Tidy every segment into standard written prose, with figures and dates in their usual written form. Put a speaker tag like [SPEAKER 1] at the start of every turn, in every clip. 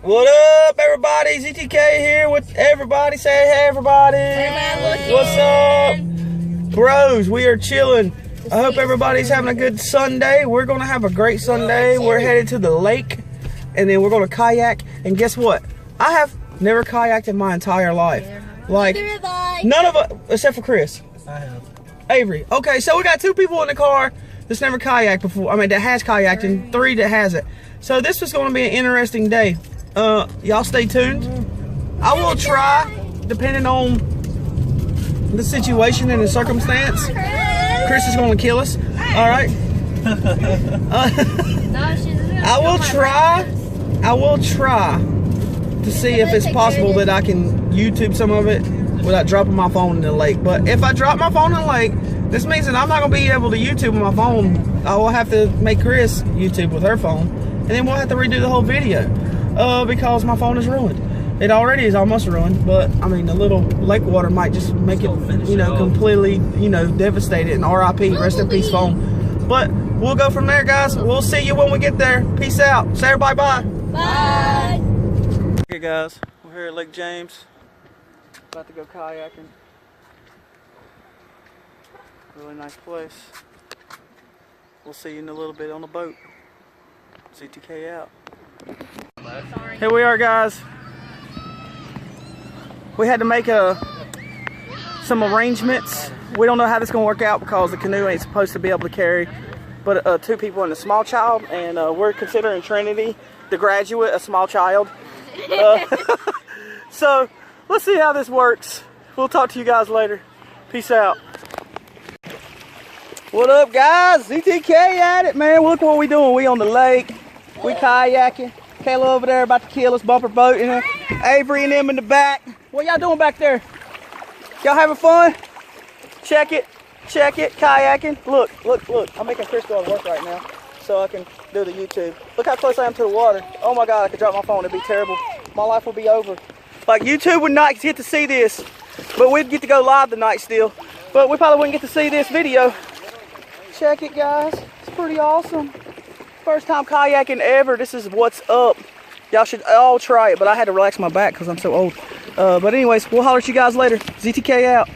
[SPEAKER 1] What up, everybody? ZTK here with everybody. Say hey, everybody. What's up? Bros, we are chilling. I hope everybody's having a good Sunday. We're going to have a great Sunday. We're headed to the lake, and then we're going to kayak. And guess what? I have never kayaked in my entire life. Like, none of us, except for Chris.
[SPEAKER 2] I have.
[SPEAKER 1] Avery. Okay, so we got 2 people in the car that's never kayaked before. I mean, that has kayaked, and 3 that hasn't. So this was going to be an interesting day. Y'all stay tuned. I will try, depending on the situation and the circumstance. Chris is going to kill us. All right. I will try to see if it's possible that I can YouTube some of it without dropping my phone in the lake. But if I drop my phone in the lake, this means that I'm not going to be able to YouTube on my phone. I will have to make Chris YouTube with her phone, and then we'll have to redo the whole video because my phone is ruined. It already is almost ruined, but I mean, the little lake water might just make it, you know, completely, you know, devastated. And RIP, rest in peace phone. But we'll go from there, guys. We'll see you when we get there. Peace out. Say everybody bye.
[SPEAKER 3] Bye.
[SPEAKER 1] Okay, guys, we're here at Lake James. About to go kayaking. Really nice place. We'll see you in a little bit on the boat. ZTK out. Here we are, guys. We had to make some arrangements. We don't know how this is going to work out because the canoe ain't supposed to be able to carry but 2 people and a small child, and we're considering Trinity, the graduate, a small child. So let's see how this works. We'll talk to you guys later. Peace out. What up, guys? ZTK at it, man. Look what we doing. We on the lake. We kayaking. Kayla over there about to kill us, bumper boat in there. Avery and them in the back. What y'all doing back there? Y'all having fun? Check it, kayaking. Look. I'm making Chris go to work right now so I can do the YouTube. Look how close I am to the water. Oh my God, I could drop my phone. It'd be terrible. My life would be over. Like, YouTube would not get to see this, but we'd get to go live tonight still. But we probably wouldn't get to see this video. Check it, guys. It's pretty awesome. First time kayaking ever. This is what's up. Y'all should all try it, but I had to relax my back because I'm so old. But anyways, we'll holler at you guys later. ZTK out.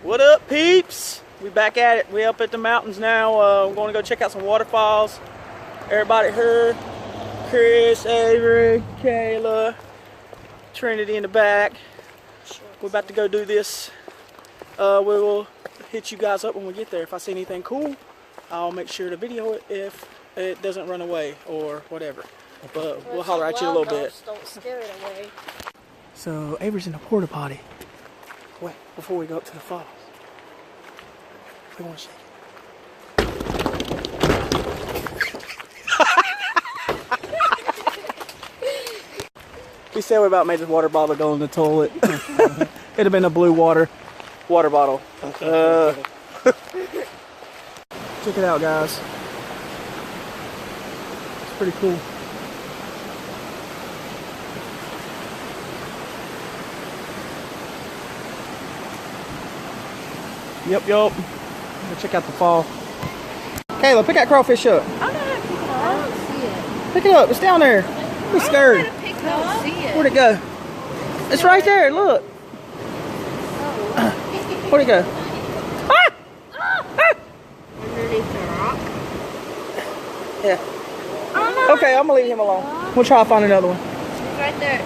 [SPEAKER 1] What up, peeps? We back at it. We up at the mountains now. We're going to go check out some waterfalls. Everybody here. Chris, Avery, Kayla, Trinity in the back. We're about to go do this. We will hit you guys up when we get there. If I see anything cool, I'll make sure to video it if it doesn't run away or whatever. But we'll holler at you in a little bit.
[SPEAKER 3] Don't scare it away.
[SPEAKER 1] So Avery's in a porta potty. Wait, before we go up to the falls, we want to shake it. We said we about made this water bottle go in the toilet. It'd have been a blue water bottle. Check it out, guys. It's pretty cool. Yep. Check out the fall. Kayla, pick that crawfish up.
[SPEAKER 3] I don't know how to pick it up. I don't see it.
[SPEAKER 1] Pick it up. It's down there. Be scared.
[SPEAKER 3] I don't see it.
[SPEAKER 1] Where'd it go? It's right there. Look. Where'd it go? Ah!
[SPEAKER 3] Underneath the rock?
[SPEAKER 1] Yeah.
[SPEAKER 3] Oh, no.
[SPEAKER 1] Okay, I'm gonna leave him alone. We'll try to find another one.
[SPEAKER 3] It's right there.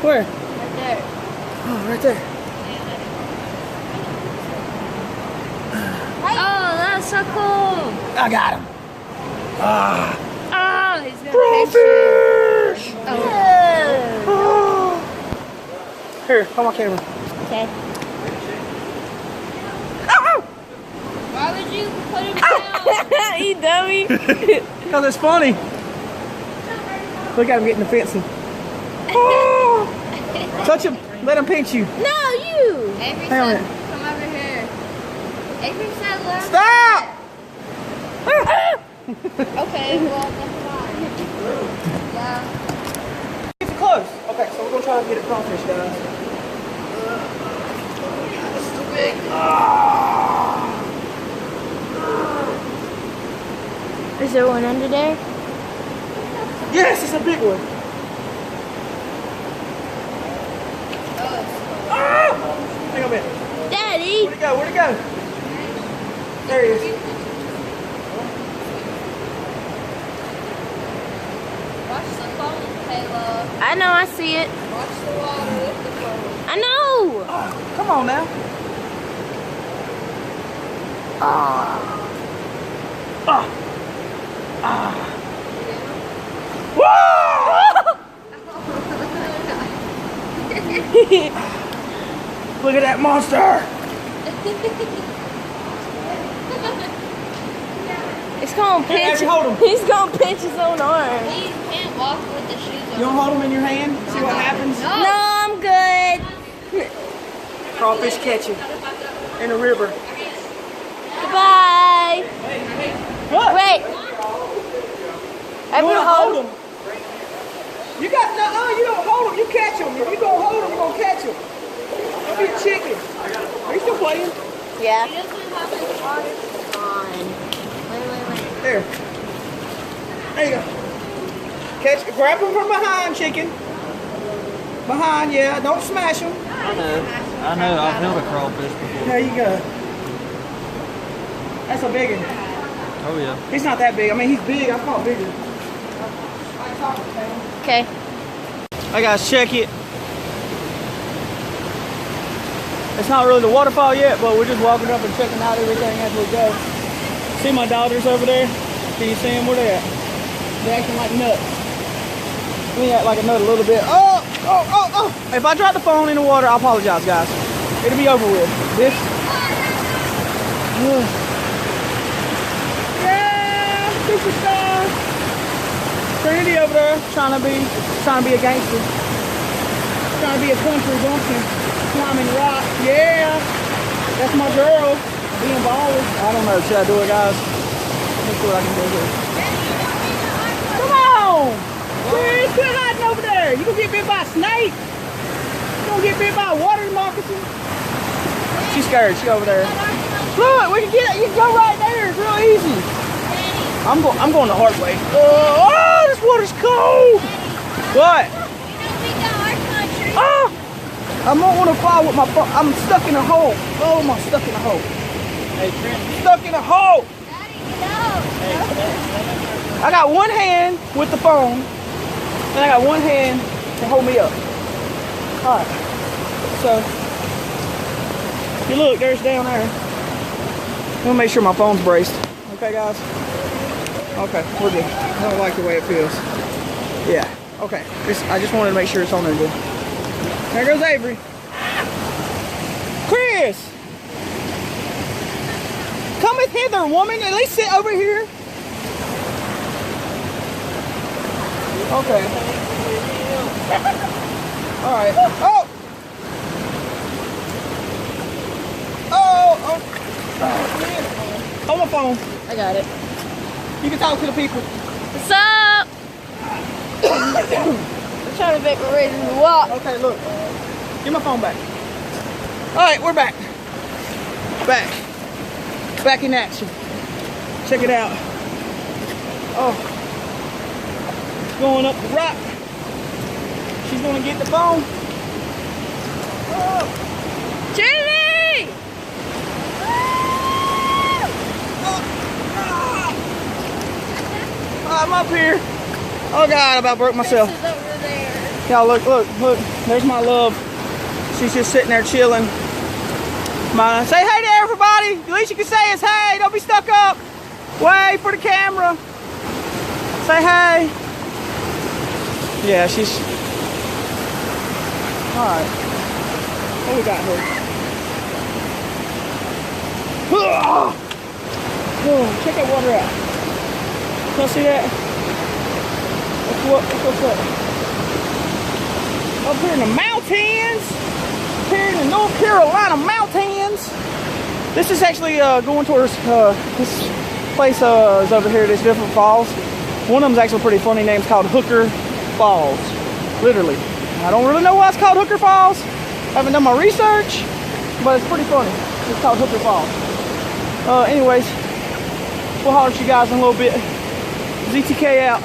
[SPEAKER 1] Where?
[SPEAKER 3] Right there.
[SPEAKER 1] Oh, right there.
[SPEAKER 3] Oh, that's so cool.
[SPEAKER 1] I got him. Ah.
[SPEAKER 3] Oh, he's gonna
[SPEAKER 1] Crawfish!
[SPEAKER 3] Oh.
[SPEAKER 1] Oh. Here, hold my camera.
[SPEAKER 3] Okay. Why would you put him down? You dummy.
[SPEAKER 1] Because it's funny. Look at him getting defensive. Oh. Touch him. Let him pinch you.
[SPEAKER 3] No, you. Avery
[SPEAKER 1] Hang on
[SPEAKER 3] said,
[SPEAKER 1] it.
[SPEAKER 3] come over here. Avery said, look.
[SPEAKER 1] Stop!
[SPEAKER 3] Okay, well, never mind. Yeah.
[SPEAKER 1] It's close. Okay, so we're going to try to get a crawfish, guys. This is too big.
[SPEAKER 3] Is there one under there?
[SPEAKER 1] Yes, it's a big one. go? Where'd he go? There he is.
[SPEAKER 3] Watch the phone, Kayla.
[SPEAKER 2] I know, I see it.
[SPEAKER 3] Watch the water with the phone.
[SPEAKER 2] I know.
[SPEAKER 1] Oh, come on now. Ah. Ah. Ah. Whoa! Look at that monster.
[SPEAKER 2] It's gonna pinch.
[SPEAKER 1] Abby, hold him.
[SPEAKER 2] He's gonna pinch his own arm.
[SPEAKER 3] He can't walk with the shoes on.
[SPEAKER 1] You want to hold him in your hand? See what happens?
[SPEAKER 3] No.
[SPEAKER 2] No, I'm good.
[SPEAKER 1] Crawfish catching in the river.
[SPEAKER 2] Goodbye.
[SPEAKER 1] What?
[SPEAKER 2] Wait. I
[SPEAKER 1] You
[SPEAKER 2] will
[SPEAKER 1] want to hold
[SPEAKER 2] hold.
[SPEAKER 1] him? You got no. You don't hold him. You catch him. If you gonna hold him, you gonna catch him. Don't be a chicken. Are you still playing?
[SPEAKER 2] Yeah.
[SPEAKER 3] He doesn't have his water on. Wait.
[SPEAKER 1] There. There you go. Catch. Grab him from behind, chicken. Behind, yeah. Don't smash him.
[SPEAKER 4] I know. I've held a crawfish before.
[SPEAKER 1] There you go. That's a big one.
[SPEAKER 4] Oh yeah.
[SPEAKER 1] He's not that big. I mean, he's big. I caught bigger.
[SPEAKER 2] Okay.
[SPEAKER 1] I gotta check it. It's not really the waterfall yet, but we're just walking up and checking out everything as we go. See my daughters over there? Can you see them? Where they at? They're acting like nuts. Let me act like a nut a little bit. Oh! If I drop the phone in the water, I apologize, guys. It'll be over with. This. Yeah, superstar. Trinity over there trying to be a gangster. Trying to be a country bumpkin. Climbing rock. Yeah. That's my girl. Being ballers. I don't know. Should I do it, guys? Let's see what I can do here. Come on! Chris, quit hiding over there. You gonna get bit by a snake. You gonna get bit by a water moccasin. She's scared. She over there. Look, we can get it. You can go right there. It's real easy. I'm going the hard way. Oh, this water's cold. What? Oh! I don't want to fall with my phone. I'm stuck in a hole. Oh, I'm stuck in a hole.
[SPEAKER 4] Hey, Trent.
[SPEAKER 1] Stuck in a hole. I got one hand with the phone, and I got one hand to hold me up. All right. So, you look, there's down there. I'm gonna make sure my phone's braced. Okay, guys. Okay, we're good. I don't like the way it feels. Yeah. Okay. I just wanted to make sure it's on there good. There goes Avery. Chris! Come with hither, woman. At least sit over here. Okay. Alright. Oh! Oh! Hold my phone.
[SPEAKER 2] I got it.
[SPEAKER 1] You can talk to the people.
[SPEAKER 2] What's up? I'm trying to make my ready to walk.
[SPEAKER 1] Okay, look. Give my phone back. Alright, we're back. Back in action. Check it out. Oh. It's going up the rock. She's gonna get the phone. Oh.
[SPEAKER 2] Jenny!
[SPEAKER 1] I'm up here. Oh God, I about broke myself.
[SPEAKER 3] This is over there.
[SPEAKER 1] Y'all look. There's my love. She's just sitting there chilling. Say hey to everybody. The least you can say is hey. Don't be stuck up. Wait for the camera. Say hey. Yeah, she's. All right. What we got here? Oh, check that water out. Y'all see that? What's up? Up here in the mountains. Here in the North Carolina mountains. This is actually going towards this place is over here. There's different falls. One of them's actually pretty funny. Name's called Hooker Falls. Literally. I don't really know why it's called Hooker Falls. I haven't done my research, but it's pretty funny. It's called Hooker Falls. Anyways, we'll holler at you guys in a little bit. ZTK out.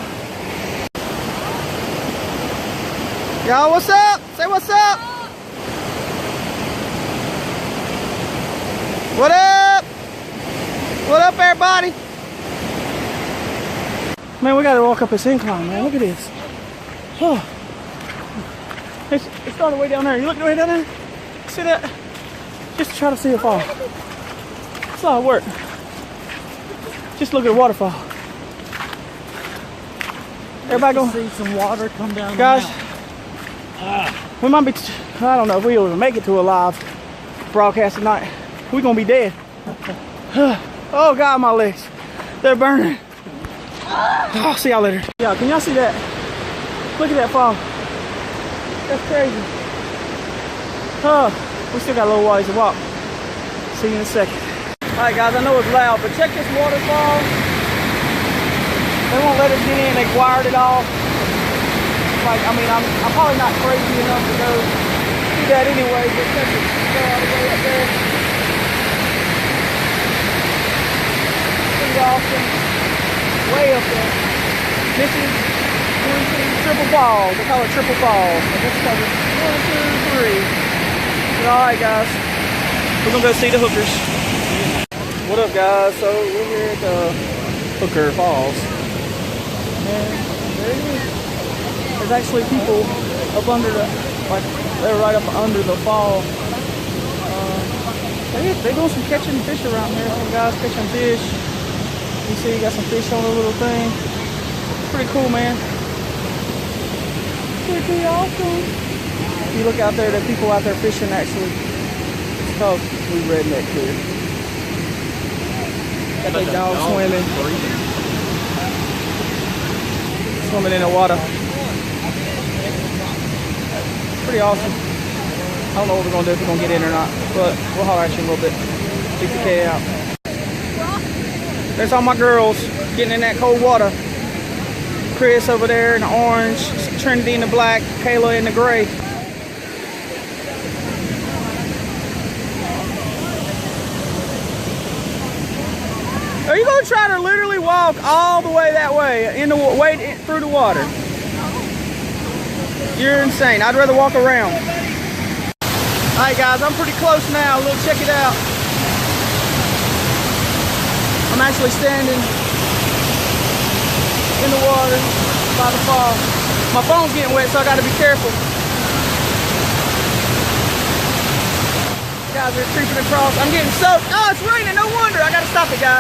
[SPEAKER 1] Y'all, what's up? Say what's up. What up? What up, everybody? Man, we gotta walk up this incline, man. Look at this. Oh. It started way down there. You look way down there? See that? Just to try to see a fall. It's a lot of work. Just look at the waterfall. Everybody go
[SPEAKER 4] see some water come down.
[SPEAKER 1] Guys, we might be, I don't know if we'll even make it to a live broadcast tonight. We're gonna be dead. Oh God, my legs. They're burning. I'll see y'all later. Yeah, can y'all see that? Look at that fall. That's crazy. We still got a little ways to walk. See you in a second. Alright guys, I know it's loud, but check this waterfall. They won't let us get in, they wired it off. Like, I mean, I'm probably not crazy enough to go do that anyway, but check it. Go all the way up there. Pretty awesome. Way up there. This is triple falls. They call it triple falls. I guess it's called 1, 2, 3. Alright guys, we're gonna go see the hookers. What up guys? So we're here at the Hooker Falls. And there it is. There's actually people up under the, like, they're right up under the fall. They're doing some catching fish around here. Some guys catching fish. You see, you got some fish on a little thing. Pretty cool, man. Pretty awesome. If you look out there, there are people out there fishing actually. It's called we redneck here. Got their dog swimming. Swimming in the water. Pretty awesome. I don't know what we're gonna do, if we're gonna get in or not, but we'll holler at you in a little bit. Keep the K out. There's all my girls getting in that cold water. Chris over there in the orange, Trinity in the black, Kayla in the gray. Are you gonna try to literally walk all the way that way, in the way through the water? You're insane. I'd rather walk around. All right, guys, I'm pretty close now. Let's check it out. I'm actually standing in the water by the fall. My phone's getting wet, so I gotta be careful. Guys are creeping across. I'm getting soaked. Oh, it's raining. No wonder. I gotta stop it, guys.